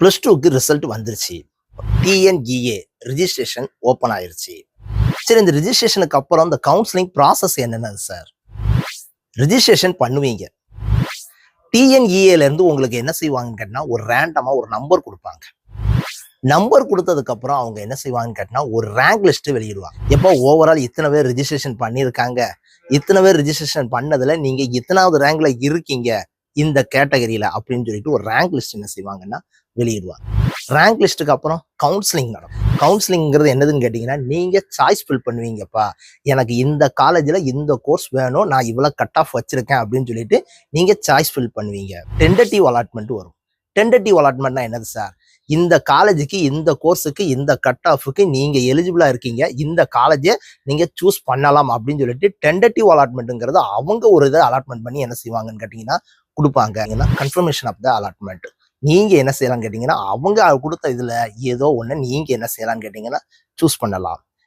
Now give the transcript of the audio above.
+2க்கு ரிசல்ட் வந்துருச்சு. TNEA registration open ஆயிருச்சு. சரி, இந்த ரிஜிஸ்ட்ரேஷனுக்கு அப்புறம் இந்த கவுன்சிலிங் ப்ராசஸ் என்னென்னது சார்? ரிஜிஸ்ட்ரேஷன் பண்ணுவீங்க. டிஎன்இஏல இருந்து உங்களுக்கு என்ன செய்வாங்கன்னு கேட்டா, ஒரு ரேண்டமா ஒரு நம்பர் கொடுப்பாங்க. நம்பர் கொடுத்ததுக்கு அப்புறம் அவங்க என்ன செய்வாங்கன்னு கேட்டா, ஒரு ரேங்க் லிஸ்ட் வெளியிடுவாங்க. எப்போ ஓவரால் இத்தனை பேர் ரிஜிஸ்ட்ரேஷன் பண்ணியிருக்காங்க, இத்தனை பேர் ரிஜிஸ்ட்ரேஷன் பண்ணதுல நீங்க இத்தனாவது ரேங்க்ல இருக்கீங்க இந்த கேட்டகரியில அப்படின்னு சொல்லிட்டு ஒரு ரேங்க் லிஸ்ட் என்ன செய்வாங்கன்னா வெளியிடுவாங்க. ரேங்க் லிஸ்ட்டுக்கு அப்புறம் கவுன்சிலிங் நடக்கும். கவுன்சிலிங்கிறது என்னதுன்னு கேட்டீங்கன்னா, நீங்க சாய்ஸ் ஃபில் பண்ணுவீங்கப்பா. எனக்கு இந்த காலேஜ்ல இந்த கோர்ஸ் வேணும், நான் இவ்வளவு கட் ஆஃப் வச்சிருக்கேன் அப்படின்னு சொல்லிட்டு நீங்க சாய்ஸ் ஃபில் பண்ணுவீங்க. டென்டேட்டிவ் அலாட்மெண்ட் வரும். டென்டேட்டிவ் அலாட்மெண்ட்னா என்னது சார்? இந்த காலேஜுக்கு இந்த கோர்ஸுக்கு இந்த கட் ஆஃபுக்கு நீங்க எலிஜிபிளா இருக்கீங்க, இந்த காலேஜை நீங்க சூஸ் பண்ணலாம் அப்படின்னு சொல்லிட்டு டென்டேட்டிவ் அலாட்மெண்ட்ங்கிறது அவங்க ஒரு இதை அலாட்மெண்ட் பண்ணி என்ன செய்வாங்கன்னு கேட்டீங்கன்னா கொடுப்பாங்க. Confirmation of the allotment. நீங்க என்ன செய்யலாம் கேட்டீங்கன்னா, அவங்க கொடுத்த இதுல ஏதோ ஒண்ணு நீங்க என்ன செய்யலாம்னு கேட்டீங்கன்னா சூஸ் பண்ணலாம்.